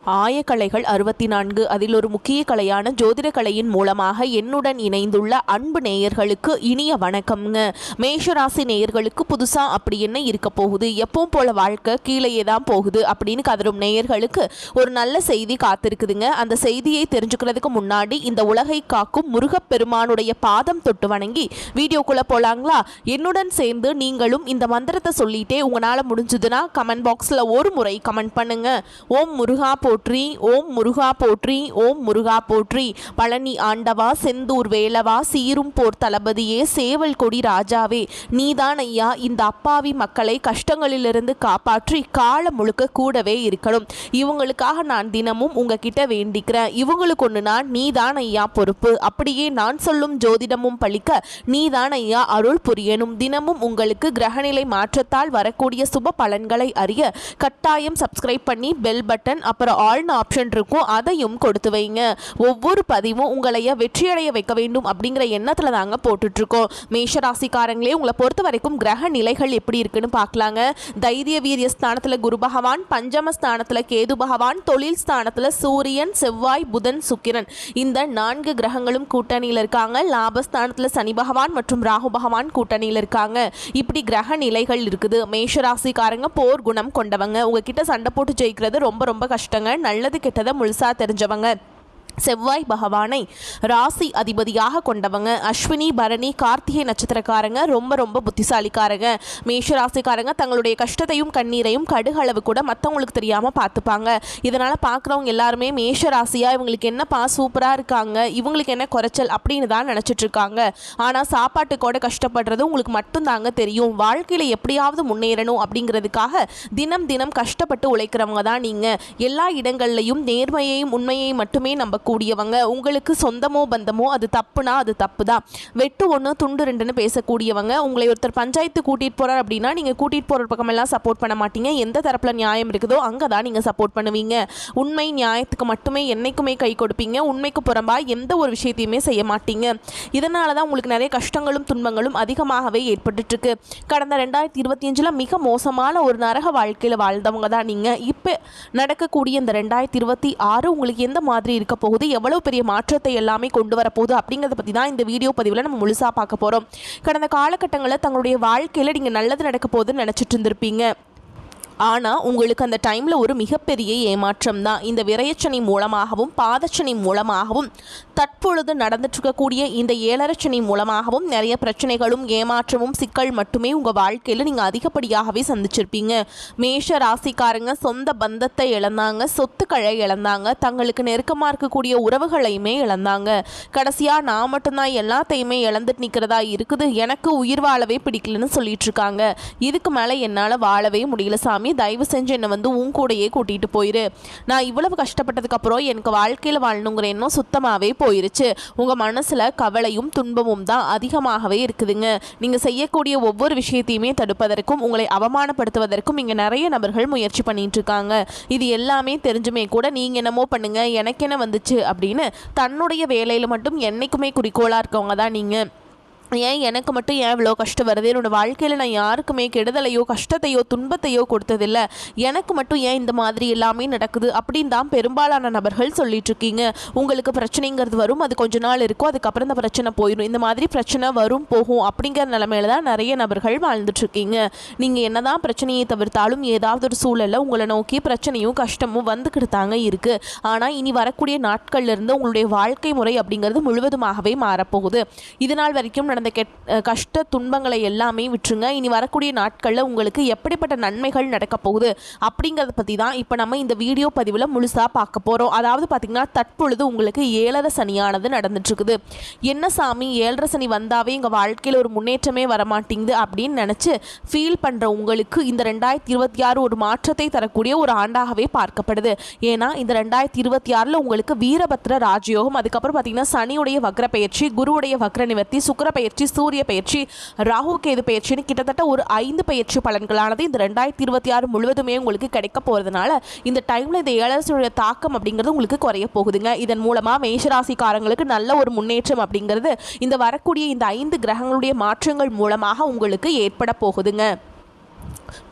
ஆயக்கலைகள் 64 அதில் ஒரு முக்கிய கலையான ஜோதிட கலையின் மூலமாக என்னுடன் இணைந்துள்ள அன்பு நேயர்களுக்கு இனிய வணக்கம்ங்க. மேஷராசி நேயர்களுக்கு புதுசா அப்படி என்ன இருக்க போகுது, எப்பவும் போல வாழ்க்கை கீழேயே தான் போகுது அப்படின்னு கதரும் நேயர்களுக்கு ஒரு நல்ல செய்தி காத்திருக்குதுங்க. அந்த செய்தியை தெரிஞ்சுக்கிறதுக்கு முன்னாடி இந்த உலகை காக்கும் முருகப்பெருமானுடைய பாதம் தொட்டு வணங்கி வீடியோக்குள்ள போலாங்களா? என்னுடன் சேர்ந்து நீங்களும் இந்த மந்திரத்தை சொல்லிட்டே உங்களால முடிஞ்சதுன்னா கமெண்ட் பாக்ஸ்ல ஒரு முறை கமெண்ட் பண்ணுங்க. ஓம் முருகா போற்றி, ஓம் முருகா போற்றி, ஓம் முருகா போற்றி. பழனி ஆண்டவா, செந்தூர் வேலவா, சீரும் போர் தளபதியே, சேவல் கொடி ராஜாவே, நீதான் ஐயா இந்த அப்பாவி மக்களை கஷ்டங்களிலிருந்து காப்பாற்றி காலம் முழுக்க கூடவே இருக்கணும். இவங்களுக்காக நான் தினமும் உங்ககிட்ட வேண்டிக்கிறேன். இவங்களுக்கு ஒண்ணுனா நீதான் ஐயா பொறுப்பு. அப்படியே நான் சொல்லும் ஜோதிடமும் பழிக்க நீதான் ஐயா அருள் புரியணும். தினமும் உங்களுக்கு கிரகநிலை மாற்றத்தால் வரக்கூடிய சுப பலன்களை அறிய கட்டாயம் சப்ஸ்கிரைப் பண்ணி பெல் பட்டன் அப்புறம் ஆல்னு ஆப்ஷன் இருக்கும், அதையும் கொடுத்து வைங்க. ஒவ்வொரு பதிவும் உங்களைய வெற்றியடைய வைக்க வேண்டும் அப்படிங்கிற எண்ணத்துல தாங்க போட்டுட்டு இருக்கோம். மேஷராசிக்காரங்களே, உங்களை பொறுத்த வரைக்கும் கிரக நிலைகள் எப்படி இருக்குன்னு பார்க்கலாங்க. தைரிய வீரிய ஸ்தானத்துல குரு பகவான், பஞ்சம ஸ்தானத்துல கேது பகவான், தொழில் ஸ்தானத்துல சூரியன், செவ்வாய், புதன், சுக்கிரன், இந்த 4 கிரகங்களும் கூட்டணியில் இருக்காங்க. லாபஸ்தானத்துல சனி பகவான் மற்றும் ராகு பகவான் கூட்டணியில் இருக்காங்க. இப்படி கிரக நிலைகள் இருக்குது. மேஷராசிக்காரங்க போர் குணம் கொண்டவங்க. உங்ககிட்ட சண்டை போட்டு ஜெயிக்கிறது ரொம்ப ரொம்ப கஷ்டங்க. நல்லது கெட்டதை முழுசா தெரிஞ்சவங்க. செவ்வாய் பகவானை ராசி அதிபதியாக கொண்டவங்க. அஸ்வினி, பரணி, கார்த்திகை நட்சத்திரக்காரங்க ரொம்ப ரொம்ப புத்திசாலிக்காரங்க. மேஷராசிக்காரங்க தங்களுடைய கஷ்டத்தையும் கண்ணீரையும் கடுகளவு கூட மற்றவங்களுக்கு தெரியாமல் பார்த்துப்பாங்க. இதனால் பார்க்குறவங்க எல்லாருமே மேஷராசியாக இவங்களுக்கு என்னப்பா சூப்பராக இருக்காங்க, இவங்களுக்கு என்ன குறைச்சல் அப்படின்னு தான் நினச்சிட்டு இருக்காங்க. ஆனால் சாப்பாட்டுக்கூட கஷ்டப்படுறது உங்களுக்கு மட்டும்தாங்க தெரியும். வாழ்க்கையில் எப்படியாவது முன்னேறணும் அப்படிங்கிறதுக்காக தினம் தினம் கஷ்டப்பட்டு உழைக்கிறவங்க தான் நீங்கள். எல்லா இடங்கள்லையும் நேர்மையையும் உண்மையையும் மட்டுமே நம்ம கூடியவங்க. உங்களுக்கு சொந்தமோ பந்தமோ அது தப்புனா அது தப்பு தான். வெட்டு ஒன்று துண்டு ரெண்டுன்னு பேசக்கூடியவங்க. உங்களை ஒருத்தர் பஞ்சாயத்து கூட்டிகிட்டு போகிறார் அப்படின்னா நீங்கள் கூட்டிகிட்டு போகிற பக்கமெல்லாம் சப்போர்ட் பண்ண மாட்டீங்க. எந்த தரப்பில் நியாயம் இருக்குதோ அங்கே தான் நீங்கள் சப்போர்ட் பண்ணுவீங்க. உண்மை நியாயத்துக்கு மட்டுமே என்னைக்குமே கை கொடுப்பீங்க. உண்மைக்கு புறம்பா எந்த ஒரு விஷயத்தையுமே செய்ய மாட்டீங்க. இதனால தான் உங்களுக்கு நிறைய கஷ்டங்களும் துன்பங்களும் அதிகமாகவே ஏற்பட்டுருக்கு. கடந்த 2025 மிக மோசமான ஒரு நரக வாழ்க்கையில் வாழ்ந்தவங்க தான் நீங்கள். இப்போ நடக்கக்கூடிய இந்த 2026 உங்களுக்கு எந்த மாதிரி இருக்க போகுது, எவ்வளவு பெரிய மாற்றத்தை எல்லாமே கொண்டு வரப்போகுது அப்படிங்கிறத பற்றி தான் இந்த வீடியோ பதிவில் நம்ம முழுசாக பார்க்க போகிறோம். கடந்த காலகட்டங்களில் தங்களுடைய வாழ்க்கையில் நீங்கள் நல்லது நடக்க போகுதுன்னு நினச்சிட்டு இருந்திருப்பீங்க. ஆனால் உங்களுக்கு அந்த டைமில் ஒரு மிகப்பெரிய ஏமாற்றம் தான். இந்த விரயச்சனி மூலமாகவும் பாதச்சனி மூலமாகவும் தற்பொழுது நடந்துட்டுருக்கக்கூடிய இந்த ஏழரச்சனி மூலமாகவும் நிறைய பிரச்சனைகளும் ஏமாற்றமும் சிக்கல் மட்டுமே உங்கள் வாழ்க்கையில் நீங்கள் அதிகப்படியாகவே சந்திச்சிருப்பீங்க. மேஷ ராசிக்காரங்க சொந்த பந்தத்தை இழந்தாங்க, சொத்துக்களை இழந்தாங்க, தங்களுக்கு நெருக்கமாக இருக்கக்கூடிய உறவுகளையுமே இழந்தாங்க. கடைசியாக நான் மட்டும்தான் எல்லாத்தையுமே இழந்துட்டு நிற்கிறதா இருக்குது, எனக்கு உயிர் வாழவே பிடிக்கலன்னு சொல்லிட்டு இருக்காங்க. இதுக்கு மேலே என்னால் வாழவே முடியல சாமி, தயவு செஞ்சு என்னை உன் கூடையே கூட்டிகிட்டு போயிரு. நான் இவ்வளவு கஷ்டப்பட்டதுக்கப்புறம் எனக்கு வாழ்க்கையில் வாழணுங்கிற எண்ணம் சுத்தமாகவே போயிருச்சு. உங்கள் மனசில் கவலையும் துன்பமும் தான் அதிகமாகவே இருக்குதுங்க. நீங்கள் செய்யக்கூடிய ஒவ்வொரு விஷயத்தையுமே தடுப்பதற்கும் உங்களை அவமானப்படுத்துவதற்கும் இங்கே நிறைய நபர்கள் முயற்சி பண்ணிட்டு இருக்காங்க. இது எல்லாமே தெரிஞ்சுமே கூட நீங்கள் என்னமோ பண்ணுங்க, எனக்கு என்ன வந்துச்சு அப்படின்னு தன்னுடைய வேலையில் மட்டும் என்னைக்குமே குறிக்கோளாக இருக்கவங்க தான் நீங்கள். ஏன் எனக்கு மட்டும் ஏன் இவ்வளோ கஷ்டம் வருது, என்னோடய வாழ்க்கையில் நான் யாருக்குமே கெடுதலையோ கஷ்டத்தையோ துன்பத்தையோ கொடுத்ததில்லை, எனக்கு மட்டும் ஏன் இந்த மாதிரி எல்லாமே நடக்குது அப்படின்னு தான் பெரும்பாலான நபர்கள் சொல்லிட்டு இருக்கீங்க. உங்களுக்கு பிரச்சனைங்கிறது வரும், அது கொஞ்ச நாள் இருக்கும், அதுக்கப்புறம் இந்த பிரச்சனை போயிடும். இந்த மாதிரி பிரச்சனை வரும் போகும் அப்படிங்கிற நிலைமையில தான் நிறைய நபர்கள் வாழ்ந்துட்டுருக்கீங்க. நீங்கள் என்ன தான் பிரச்சனையை தவிர்த்தாலும் ஏதாவது ஒரு சூழலில் உங்களை நோக்கி பிரச்சனையும் கஷ்டமும் வந்துக்கிட்டு தாங்க இருக்குது. ஆனால் இனி வரக்கூடிய நாட்கள்லேருந்து உங்களுடைய வாழ்க்கை முறை அப்படிங்கிறது முழுவதுமாகவே மாறப்போகுது. இதனால் வரைக்கும் அந்த கஷ்ட துன்பங்களை எல்லாமே விட்டுருங்க. இனி வரக்கூடிய நாட்களில் உங்களுக்கு எப்படிப்பட்ட நன்மைகள் நடக்க போகுது அப்படிங்கிறத பற்றி தான் இப்போ நம்ம இந்த வீடியோ பதிவில் முழுசாக பார்க்க போகிறோம். அதாவது பார்த்திங்கன்னா தற்பொழுது உங்களுக்கு 7.5 சனியானது நடந்துட்டுருக்குது. என்ன சாமி 7.5 சனி வந்தாவே எங்கள் வாழ்க்கையில் ஒரு முன்னேற்றமே வரமாட்டேங்குது அப்படின்னு நினச்சி ஃபீல் பண்ணுற உங்களுக்கு இந்த 2026 ஒரு மாற்றத்தை தரக்கூடிய ஒரு ஆண்டாகவே பார்க்கப்படுது. ஏன்னா இந்த 2026 உங்களுக்கு வீரபத்ர ராஜயோகம், அதுக்கப்புறம் பார்த்திங்கன்னா சனியுடைய வக்ர பயிற்சி, குருவுடைய வக்ர நிவர்த்தி, சுக்கிர பயிற்சி, சூரிய பயிற்சி, ராகு கேது பயிற்சின்னு கிட்டத்தட்ட ஒரு 5 பயிற்சி பலன்களானது இந்த 2026 முழுவதுமே உங்களுக்கு கிடைக்க போகிறதுனால இந்த டைமில் இந்த 7.5 தாக்கம் அப்படிங்கிறது உங்களுக்கு குறைய போகுதுங்க. இதன் மூலமாக மேஷராசிக்காரங்களுக்கு நல்ல ஒரு முன்னேற்றம் அப்படிங்கிறது இந்த வரக்கூடிய இந்த 5 கிரகங்களுடைய மாற்றங்கள் மூலமாக உங்களுக்கு ஏற்பட போகுதுங்க.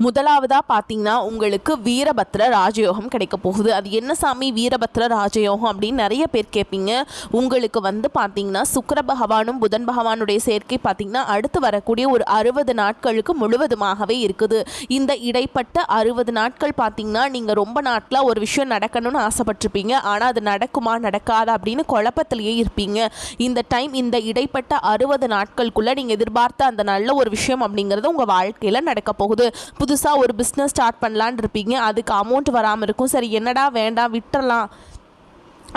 முதலாவதாக பார்த்தீங்கன்னா உங்களுக்கு வீரபத்ர ராஜயோகம் கிடைக்க போகுது. அது என்ன சாமி வீரபத்ர ராஜயோகம் அப்படின்னு நிறைய பேர் கேட்பீங்க. உங்களுக்கு பார்த்தீங்கன்னா சுக்கிர பகவானும் புதன் பகவானுடைய சேர்க்கை பார்த்தீங்கன்னா அடுத்து வரக்கூடிய ஒரு 60 நாட்களுக்கு முழுவதுமாகவே இருக்குது. இந்த இடைப்பட்ட 60 நாட்கள் பார்த்தீங்கன்னா நீங்கள் ரொம்ப நாட்களாக ஒரு விஷயம் நடக்கணும்னு ஆசைப்பட்டிருப்பீங்க. ஆனால் அது நடக்குமா நடக்காதா அப்படின்னு குழப்பத்திலேயே இருப்பீங்க. இந்த டைம் இந்த இடைப்பட்ட 60 நாட்களுக்குள்ளே நீங்கள் எதிர்பார்த்த அந்த நல்ல ஒரு விஷயம் அப்படிங்கிறது உங்கள் வாழ்க்கையில் நடக்க போகுது. புதுசாக ஒரு பிஸ்னஸ் ஸ்டார்ட் பண்ணலான்னு இருப்பீங்க. அதுக்கு அமௌண்ட் வராமல் இருக்கும். சரி என்னடா வேண்டாம் விட்டுறலாம்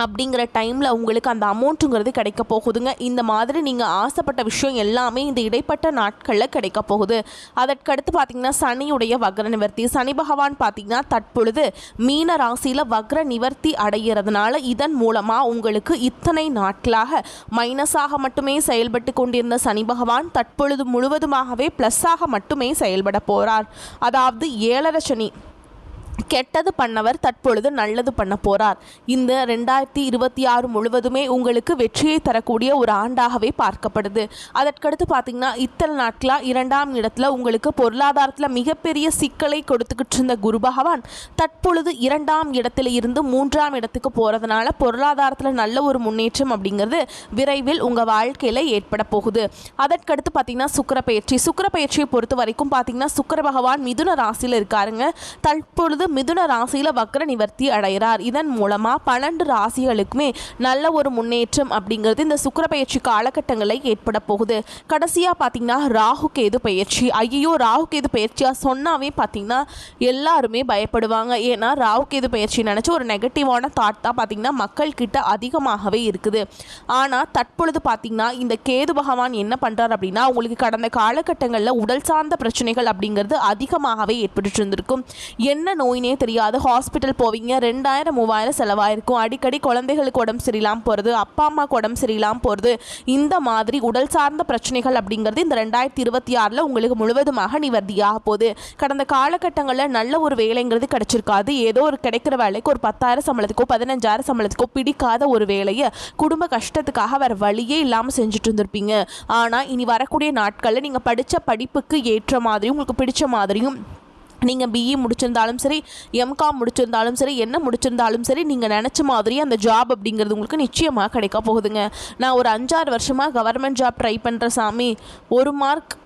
அப்படிங்கிற டைமில் உங்களுக்கு அந்த அமௌண்ட்டுங்கிறது கிடைக்க போகுதுங்க. இந்த மாதிரி நீங்கள் ஆசைப்பட்ட விஷயம் எல்லாமே இந்த இடைப்பட்ட நாட்களில் கிடைக்க போகுது. அதற்கடுத்து பார்த்திங்கன்னா சனியுடைய வக்ர நிவர்த்தி. சனி பகவான் பார்த்திங்கன்னா தற்பொழுது மீன ராசியில் வக்ர நிவர்த்தி அடைகிறதுனால இதன் மூலமாக உங்களுக்கு இத்தனை நாட்களாக மைனஸாக மட்டுமே செயல்பட்டு கொண்டிருந்த சனி பகவான் தற்பொழுது முழுவதுமாகவே ப்ளஸ்ஸாக மட்டுமே செயல்பட போகிறார். அதாவது 7.5 சனி கெட்டது பண்ணவர் தற்பொழுது நல்லது பண்ண போகிறார். இந்த 2026 முழுவதுமே உங்களுக்கு வெற்றியை தரக்கூடிய ஒரு ஆண்டாகவே பார்க்கப்படுது. அதற்கடுத்து பார்த்தீங்கன்னா இத்தனை நாட்களாக 2ஆம் இடத்துல உங்களுக்கு பொருளாதாரத்தில் மிகப்பெரிய சிக்கலை கொடுத்துக்கிட்டு இருந்த குரு பகவான் தற்பொழுது 2ஆம் இடத்துல இருந்து 3ஆம் இடத்துக்கு போகிறதுனால பொருளாதாரத்தில் நல்ல ஒரு முன்னேற்றம் அப்படிங்கிறது விரைவில் உங்கள் வாழ்க்கையில் ஏற்பட போகுது. அதற்கடுத்து பார்த்தீங்கன்னா சுக்கிர பயிற்சியை பொறுத்த வரைக்கும் பார்த்தீங்கன்னா சுக்கிர பகவான் மிதுன ராசியில் இருக்காருங்க. தற்பொழுது மிதுன ராசியில் வக்ர நிவர்த்தி அடைகிறார். இதன் மூலமாக 12 ராசிகளுக்குமே நல்ல ஒரு முன்னேற்றம் அப்படிங்கிறது இந்த சுக்கிர பயிற்சி காலகட்டங்களில் ஏற்பட போகுது. கடைசியாக பார்த்தீங்கன்னா ராகு கேது பயிற்சி. ஐயோ ராகு கேது பயிற்சியாக சொன்னாவே பார்த்தீங்கன்னா எல்லாருமே பயப்படுவாங்க. ஏன்னா ராகு கேது பயிற்சி நினச்சி ஒரு நெகட்டிவான தாட் தான் பார்த்தீங்கன்னா மக்கள்கிட்ட அதிகமாகவே இருக்குது. ஆனால் தற்பொழுது பார்த்தீங்கன்னா இந்த கேது பகவான் என்ன பண்ணுறார் அப்படின்னா உங்களுக்கு கடந்த காலகட்டங்களில் உடல் சார்ந்த பிரச்சனைகள் அப்படிங்கிறது அதிகமாகவே ஏற்பட்டு இருந்திருக்கும். என்ன நோயினே தெரியாது. ஹாஸ்பிட்டல் போவீங்க, 2000-3000 செலவாயிருக்கும். அடிக்கடி குழந்தைகளுக்கு உடம்பு சரியில்லாமல் போகிறது, அப்பா அம்மாவுக்கு உடம்பு சரியில்லாமல் போகிறது. இந்த மாதிரி உடல் சார்ந்த பிரச்சனைகள் அப்படிங்கிறது இந்த 2026 உங்களுக்கு முழுவதுமாக நிவர்த்தியாக போகுது. கடந்த காலகட்டங்களில் நல்ல ஒரு வேலைங்கிறது கிடைச்சிருக்காது. ஏதோ ஒரு கிடைக்கிற வேலைக்கு ஒரு 10,000 சம்பளத்துக்கோ 15,000 சம்பளத்துக்கோ பிடிக்காத ஒரு வேலையை குடும்ப கஷ்டத்துக்காக வேறு வழியே இல்லாமல் செஞ்சுட்டு இருந்திருப்பீங்க. ஆனால் இனி வரக்கூடிய நாட்களில் நீங்கள் படித்த படிப்புக்கு ஏற்ற மாதிரியும் உங்களுக்கு பிடிச்ச மாதிரியும் நீங்கள் பிஇ முடிச்சிருந்தாலும் சரி, எம்காம் முடிச்சிருந்தாலும் சரி, என்ன முடிச்சிருந்தாலும் சரி, நீங்கள் நினச்ச மாதிரி அந்த ஜாப் அப்படிங்கிறது உங்களுக்கு நிச்சயமாக கிடைக்க போகுதுங்க. நான் ஒரு 5-6 வருஷமாக கவர்மெண்ட் ஜாப் ட்ரை பண்ணுற சாமி, 1 மார்க்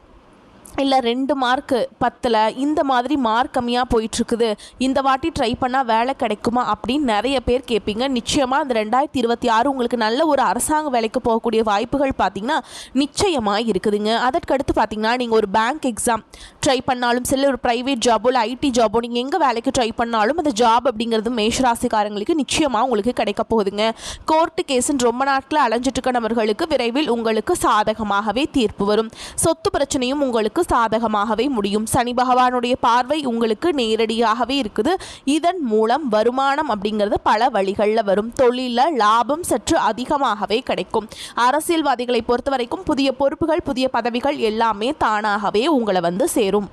இல்லை 2 மார்க்கு 10ல் இந்த மாதிரி மார்க் கம்மியாக போயிட்டுருக்குது, இந்த வாட்டி ட்ரை பண்ணால் வேலை கிடைக்குமா அப்படின்னு நிறைய பேர் கேட்பீங்க. நிச்சயமாக இந்த 2026 உங்களுக்கு நல்ல ஒரு அரசாங்க வேலைக்கு போகக்கூடிய வாய்ப்புகள் பார்த்திங்கன்னா நிச்சயமாக இருக்குதுங்க. அதற்கடுத்து பார்த்திங்கன்னா நீங்கள் ஒரு பேங்க் எக்ஸாம் ட்ரை பண்ணாலும் சரி, ஒரு ப்ரைவேட் ஜாபோ இல்லை ஐடி ஜாபோ நீங்கள் எங்கே வேலைக்கு ட்ரை பண்ணாலும் அந்த ஜாப் அப்படிங்கிறது மேஷராசிக்காரங்களுக்கு நிச்சயமாக உங்களுக்கு கிடைக்க போகுதுங்க. கோர்ட்டு கேஸுன்னு ரொம்ப நாட்களில் அலைஞ்சிட்டு இருக்க நபர்களுக்கு விரைவில் உங்களுக்கு சாதகமாகவே தீர்ப்பு வரும். சொத்து பிரச்சனையும் உங்களுக்கு சாதகமாகவே முடியும். சனி பகவானுடைய பார்வை உங்களுக்கு நேரடியாகவே இருக்குது. இதன் மூலம் வருமானம் அப்படிங்கிறது பல வழிகளில் வரும். தொழிலில் லாபம் சற்று அதிகமாகவே கிடைக்கும். அரசியல்வாதிகளை பொறுத்த வரைக்கும் புதிய பொறுப்புகள், புதிய பதவிகள் எல்லாமே தானாகவே உங்களை சேரும்.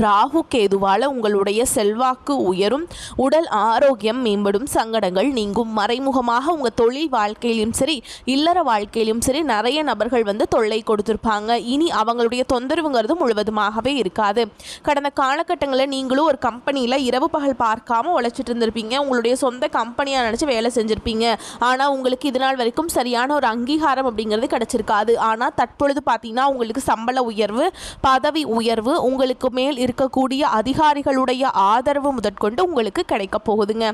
ராகு கேதுவால் உங்களுடைய செல்வாக்கு உயரும், உடல் ஆரோக்கியம் மேம்படும், சங்கடங்கள் நீங்கும். மறைமுகமாக உங்கள் தொழில் வாழ்க்கையிலும் சரி, இல்லற வாழ்க்கையிலும் சரி நிறைய நபர்கள் தொல்லை கொடுத்துருப்பாங்க. இனி அவங்களுடைய தொந்தரவுங்கிறது முழுவதுமாகவே இருக்காது. கடந்த காலகட்டங்களில் நீங்களும் ஒரு கம்பெனியில் இரவு பகல் பார்க்காம உழைச்சிட்டு இருந்திருப்பீங்க. உங்களுடைய சொந்த கம்பெனியாக நினச்சி வேலை செஞ்சுருப்பீங்க. ஆனால் உங்களுக்கு இது நாள் வரைக்கும் சரியான ஒரு அங்கீகாரம் அப்படிங்கிறது கிடச்சிருக்காது. ஆனால் தற்பொழுது பார்த்தீங்கன்னா உங்களுக்கு சம்பள உயர்வு, பதவி உயர்வு, உங்களுக்கு மேல் இருக்கக்கூடிய அதிகாரிகளுடைய ஆதரவு முதற்கொண்டு உங்களுக்கு கிடைக்க போகுதுங்க.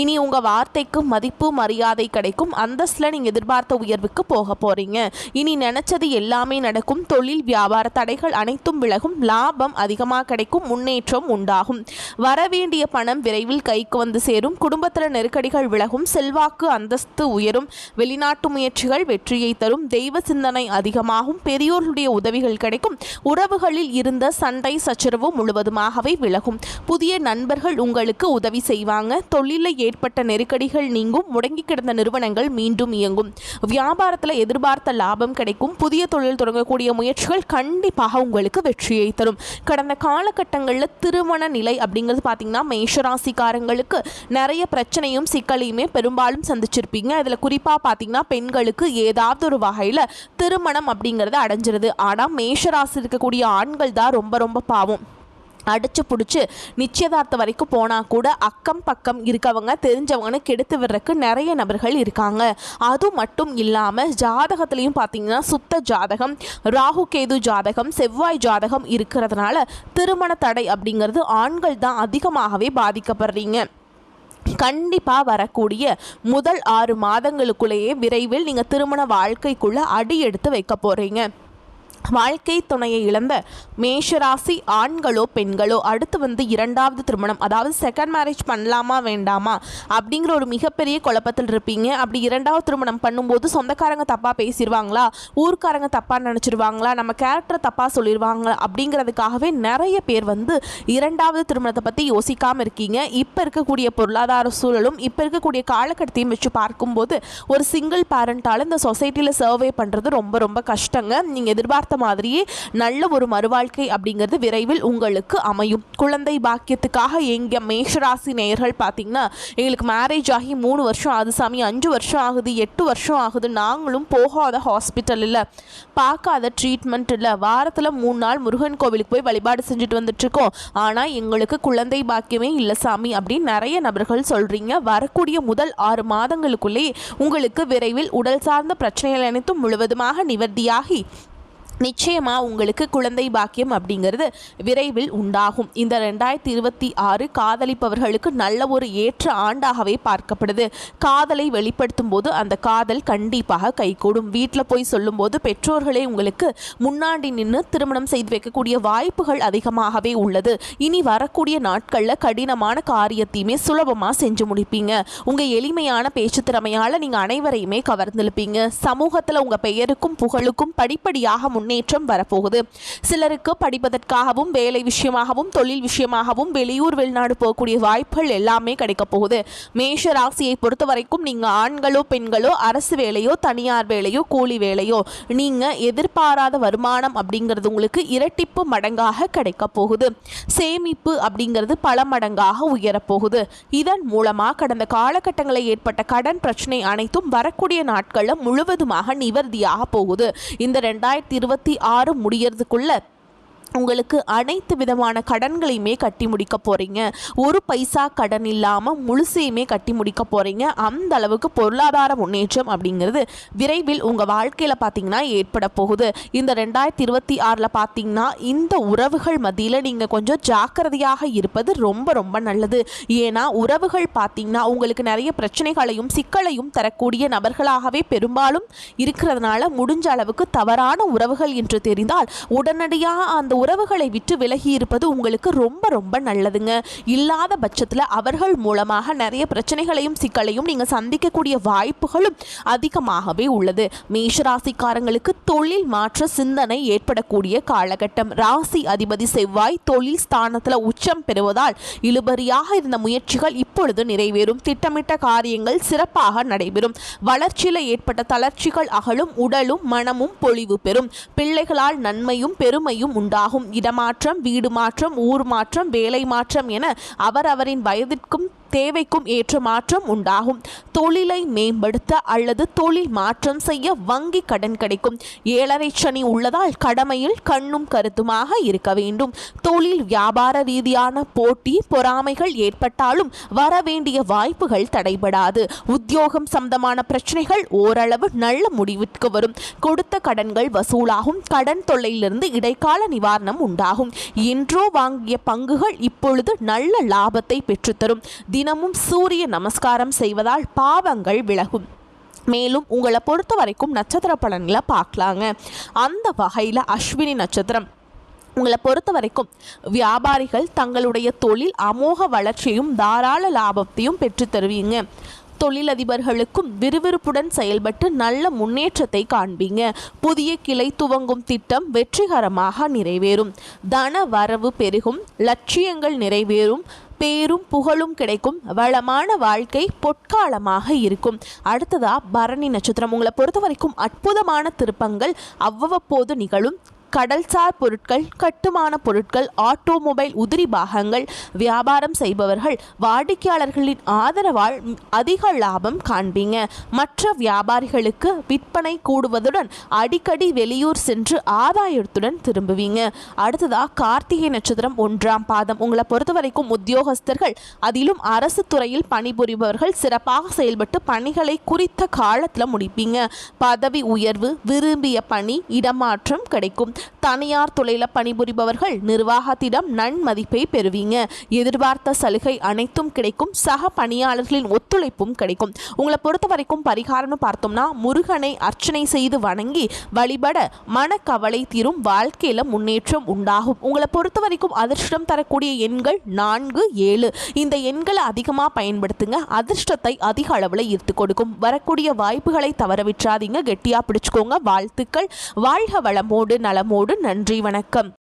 இனி உங்கள் வார்த்தைக்கு மதிப்பு மரியாதை கிடைக்கும். அந்தஸ்தில் நீங்கள் எதிர்பார்த்த உயர்வுக்கு போக போகிறீங்க. இனி நினச்சது எல்லாமே நடக்கும். தொழில் வியாபார தடைகள் அனைத்தும் விலகும். லாபம் அதிகமாக கிடைக்கும். முன்னேற்றம் உண்டாகும். வரவேண்டிய பணம் விரைவில் கைக்கு சேரும். குடும்பத்தில் நெருக்கடிகள் விலகும். செல்வாக்கு அந்தஸ்து உயரும். வெளிநாட்டு முயற்சிகள் வெற்றியை தரும். தெய்வ சிந்தனை அதிகமாகும். பெரியோர்களுடைய உதவிகள் கிடைக்கும். உறவுகளில் இருந்த சண்டை சச்சரவு முழுவதுமாகவே விலகும். புதிய நண்பர்கள் உங்களுக்கு உதவி செய்வாங்க. தொழிலில் ஏற்பட்ட நெருக்கடிகள் நீங்கும். முடங்கி கிடந்த நிறுவனங்கள் மீண்டும் இயங்கும். வியாபாரத்தில் எதிர்பார்த்த லாபம் கிடைக்கும். புதிய தொழில் தொடங்கக்கூடிய முயற்சிகள் கண்டிப்பாக உங்களுக்கு வெற்றியை தரும். கடந்த காலகட்டங்களில் திருமண நிலை அப்படிங்கிறது பார்த்தீங்கன்னா மேஷராசிக்காரங்களுக்கு நிறைய பிரச்சனையும் சிக்கலையுமே பெரும்பாலும் சந்திச்சிருப்பீங்க. இதில் குறிப்பாக பார்த்தீங்கன்னா பெண்களுக்கு ஏதாவது ஒரு வகையில் திருமணம் அப்படிங்கிறது அடைஞ்சிருது. ஆனால் மேஷராசி இருக்கக்கூடிய ஆண்கள் தான் ரொம்ப ரொம்ப பாவம். அடிச்சு பிடிச்சி நிச்சயதார்த்தம் வரைக்கும் போனால் கூட அக்கம் பக்கம் இருக்கவங்க தெரிஞ்சவங்கன்னு கெடுத்து விடுறதுக்கு நிறைய நபர்கள் இருக்காங்க. அது மட்டும் இல்லாமல் ஜாதகத்துலேயும் பார்த்தீங்கன்னா சுத்த ஜாதகம், ராகு கேது ஜாதகம், செவ்வாய் ஜாதகம் இருக்கிறதுனால திருமண தடை அப்படிங்கிறது ஆண்கள் தான் அதிகமாகவே பாதிக்கப்படுறீங்க. கண்டிப்பாக வரக்கூடிய முதல் 6 மாதங்களுக்குள்ளேயே விரைவில் நீங்கள் திருமண வாழ்க்கைக்குள்ளே அடி எடுத்து வைக்க போகிறீங்க. வாழ்க்கை துணையை இழந்த மேஷராசி ஆண்களோ பெண்களோ அடுத்து இரண்டாவது திருமணம், அதாவது செகண்ட் மேரேஜ் பண்ணலாமா வேண்டாமா அப்படிங்கிற ஒரு மிகப்பெரிய குழப்பத்தில் இருப்பீங்க. அப்படி இரண்டாவது திருமணம் பண்ணும்போது சொந்தக்காரங்க தப்பாக பேசிடுவாங்களா, ஊர்க்காரங்க தப்பாக நினச்சிடுவாங்களா, நம்ம கேரக்டரை தப்பாக சொல்லிடுவாங்க அப்படிங்கிறதுக்காகவே நிறைய பேர் இரண்டாவது திருமணத்தை பற்றி யோசிக்காமல் இருக்கீங்க. இப்போ இருக்கக்கூடிய பொருளாதார சூழலும் இப்போ இருக்கக்கூடிய காலகட்டத்தையும் வச்சு பார்க்கும்போது ஒரு சிங்கிள் பேரண்டால் இந்த சொசைட்டியில் சர்வே பண்ணுறது ரொம்ப ரொம்ப கஷ்டங்க. நீங்கள் எதிர்பார்த்த மாதிரியே நல்ல ஒரு மறுவாழ்க்கை அப்படிங்கிறது விரைவில் உங்களுக்கு அமையும். குழந்தை பாக்கியத்துக்காக எங்க மேஷராசி நேயர்கள் பார்த்தீங்கன்னா, எங்களுக்கு மேரேஜ் ஆகி 3 வருஷம் ஆகுது சாமி, 5 வருஷம் ஆகுது, 8 வருஷம் ஆகுது, நாங்களும் போகாத ஹாஸ்பிட்டல் இல்லை, பார்க்காத ட்ரீட்மெண்ட் இல்லை, வாரத்தில் 3 நாள் முருகன் கோவிலுக்கு போய் வழிபாடு செஞ்சுட்டு வந்துட்டுருக்கோம், ஆனால் எங்களுக்கு குழந்தை பாக்கியமே இல்லை சாமி அப்படின்னு நிறைய நபர்கள் சொல்கிறீங்க. வரக்கூடிய முதல் 6 மாதங்களுக்குள்ளே உங்களுக்கு விரைவில் உடல் சார்ந்த பிரச்சனைகள் அனைத்தும் முழுவதுமாக நிவர்த்தியாகி நிச்சயமாக உங்களுக்கு குழந்தை பாக்கியம் அப்படிங்கிறது விரைவில் உண்டாகும். இந்த 2026 காதலிப்பவர்களுக்கு நல்ல ஒரு ஏற்ற ஆண்டாகவே பார்க்கப்படுது. காதலை வெளிப்படுத்தும் போது அந்த காதல் கண்டிப்பாக கைகூடும். வீட்டில் போய் சொல்லும்போது பெற்றோர்களே உங்களுக்கு முன்னாடி நின்று திருமணம் செய்து வைக்கக்கூடிய வாய்ப்புகள் அதிகமாகவே உள்ளது. இனி வரக்கூடிய நாட்களில் கடினமான காரியத்தையுமே சுலபமாக செஞ்சு முடிப்பீங்க. உங்கள் எளிமையான பேச்சு திறமையால் நீங்கள் அனைவரையுமே கவர்ந்திருப்பீங்க. சமூகத்தில் உங்கள் பெயருக்கும் புகழுக்கும் படிப்படியாக முன்னேற்றம் வரப்போகுது. சிலருக்கு படிப்பதற்காகவும் வேலை விஷயமாகவும் தொழில் விஷயமாகவும் வெளியூர் வெளிநாடு போகக்கூடிய வாய்ப்புகள் எல்லாமே கிடைக்க போகுது. மேஷ ராசியை பொறுத்த வரைக்கும் நீங்கள் ஆண்களோ பெண்களோ அரசு வேலையோ தனியார் வேலையோ கூலி வேலையோ நீங்கள் எதிர்பாராத வருமானம் அப்படிங்கிறது உங்களுக்கு இரட்டிப்பு மடங்காக கிடைக்க போகுது. சேமிப்பு அப்படிங்கிறது பல மடங்காக உயரப்போகுது. இதன் மூலமாக கடந்த காலகட்டங்களில் ஏற்பட்ட கடன் பிரச்சனை அனைத்தும் வரக்கூடிய நாட்களில் முழுவதுமாக நிவர்த்தியாக போகுது. இந்த 2026 முடியறதுக்குள்ள உங்களுக்கு அனைத்து விதமான கடன்களையுமே கட்டி முடிக்க போகிறீங்க. ஒரு பைசா கடன் இல்லாமல் முழுசையுமே கட்டி முடிக்க போகிறீங்க. அந்த அளவுக்கு பொருளாதார முன்னேற்றம் அப்படிங்கிறது விரைவில் உங்கள் வாழ்க்கையில் பார்த்தீங்கன்னா ஏற்பட போகுது. இந்த 2026 பார்த்தீங்கன்னா இந்த உறவுகள் மத்தியில் நீங்கள் கொஞ்சம் ஜாக்கிரதையாக இருப்பது ரொம்ப ரொம்ப நல்லது. ஏன்னா உறவுகள் பார்த்தீங்கன்னா உங்களுக்கு நிறைய பிரச்சனைகளையும் சிக்கலையும் தரக்கூடிய நபர்களாகவே பெரும்பாலும் இருக்கிறதுனால முடிஞ்ச அளவுக்கு தவறான உறவுகள் என்று தெரிந்தால் உடனடியாக அந்த உறவுகளை விட்டு விலகி இருப்பது உங்களுக்கு ரொம்ப ரொம்ப நல்லதுங்க. இல்லாத பட்சத்தில் அவர்கள் மூலமாக நிறைய பிரச்சனைகளையும் சிக்கலையும் நீங்கள் சந்திக்கக்கூடிய வாய்ப்புகளும் அதிகமாகவே உள்ளது. மேஷராசிக்காரங்களுக்கு தொழில் மாற்ற சிந்தனை ஏற்படக்கூடிய காலகட்டம். ராசி அதிபதி செவ்வாய் தொழில் ஸ்தானத்தில் உச்சம் பெறுவதால் இழுபறியாக இருந்த முயற்சிகள் இப்பொழுது நிறைவேறும். திட்டமிட்ட காரியங்கள் சிறப்பாக நடைபெறும். வளர்ச்சியில் ஏற்பட்ட தளர்ச்சிகள் அகலும். உடலும் மனமும் பொலிவு பெறும். பிள்ளைகளால் நன்மையும் பெருமையும் உண்டாகும். இடமாற்றம், வீடு மாற்றம், ஊர் மாற்றம், வேலை மாற்றம் என அவரவரின் வயதிற்கும் தேவைக்கும் ஏற்ற மாற்றம் உண்டாகும். தொழிலை மேம்படுத்த அல்லது தொழில் மாற்றம் செய்ய வங்கி கடன் கிடைக்கும். 7.5 சனி உள்ளதால் கடமையில் கண்ணும் கருத்துமாக இருக்க வேண்டும். தொழில் வியாபார ரீதியான போட்டி பொறாமைகள் ஏற்பட்டாலும் வரவேண்டிய வாய்ப்புகள் தடைபடாது. உத்தியோகம் சம்பந்தமான பிரச்சனைகள் ஓரளவு நல்ல முடிவிற்கு வரும். கொடுத்த கடன்கள் வசூலாகும். கடன் தொல்லையிலிருந்து இடைக்கால நிவாரணம் உண்டாகும். என்றோ வாங்கிய பங்குகள் இப்பொழுது நல்ல லாபத்தை பெற்றுத்தரும். தினமும் சூரிய நமஸ்காரம் செய்வதால் பாவங்கள் விலகும். மேலும் உங்களை பொறுத்த வரைக்கும் நட்சத்திர பலன்களை பார்க்கலாங்க. அந்த வகையில் அஸ்வினி நட்சத்திரம் உங்களை பொறுத்த வரைக்கும் வியாபாரிகள் தங்களுடைய தொழில் அமோக வளர்ச்சியும் தாராள லாபத்தையும் பெற்று தருவீங்க. தொழிலதிபர்களுக்கும் விறுவிறுப்புடன் செயல்பட்டு நல்ல முன்னேற்றத்தை காண்பீங்க. புதிய கிளை துவங்கும் திட்டம் வெற்றிகரமாக நிறைவேறும். தன வரவு பெருகும். லட்சியங்கள் நிறைவேறும். பேரும் புகழும் கிடைக்கும். வளமான வாழ்க்கை பொற்காலமாக இருக்கும். அடுத்ததா பரணி நட்சத்திரம் உங்களை பொறுத்த வரைக்கும் அற்புதமான திருப்பங்கள் அவ்வப்போது நிகழும். கடல்சார் பொருட்கள், கட்டுமான பொருட்கள், ஆட்டோமொபைல் உதிரி பாகங்கள் வியாபாரம் செய்பவர்கள் வாடிக்கையாளர்களின் ஆதரவால் அதிக லாபம் காண்பீங்க. மற்ற வியாபாரிகளுக்கு விற்பனை கூடுவதுடன் அடிக்கடி வெளியூர் சென்று ஆதாயத்துடன் திரும்புவீங்க. அடுத்ததா கார்த்திகை நட்சத்திரம் 1ஆம் பாதம். உங்களை பொறுத்த வரைக்கும் உத்தியோகஸ்தர்கள், அதிலும் அரசு துறையில் பணிபுரிபவர்கள் சிறப்பாக செயல்பட்டு பணிகளை குறித்த காலத்தில் முடிப்பீங்க. பதவி உயர்வு, விரும்பிய பணி, இடமாற்றம் கிடைக்கும். தனியார் துறையில் பணிபுரிபவர்கள் நிர்வாகத்திடம் நன்மதிப்பை பெறுவீங்க. எதிர்பார்த்த சலுகை அனைத்தும் கிடைக்கும். சக பணியாளர்களின் ஒத்துழைப்பும் கிடைக்கும். உங்களை பொறுத்த வரைக்கும் பரிகாரம்னு பார்த்தோம்னா முருகனை அர்ச்சனை செய்து வணங்கி வழிபட மனக்கவலை தீரும். வாழ்க்கையில முன்னேற்றம் உண்டாகும். உங்களை பொறுத்த வரைக்கும் அதிர்ஷ்டம் தரக்கூடிய எண்கள் 4, 7. இந்த எண்களை அதிகமாக பயன்படுத்துங்க. அதிர்ஷ்டத்தை அதிக அளவில் ஈர்த்து கொடுக்கும். வரக்கூடிய வாய்ப்புகளை தவற விட்டுறாதீங்க. கெட்டியா பிடிச்சுக்கோங்க. வாழ்த்துக்கள். வாழ்க வளமோடு நலமோடு. நன்றி, வணக்கம்.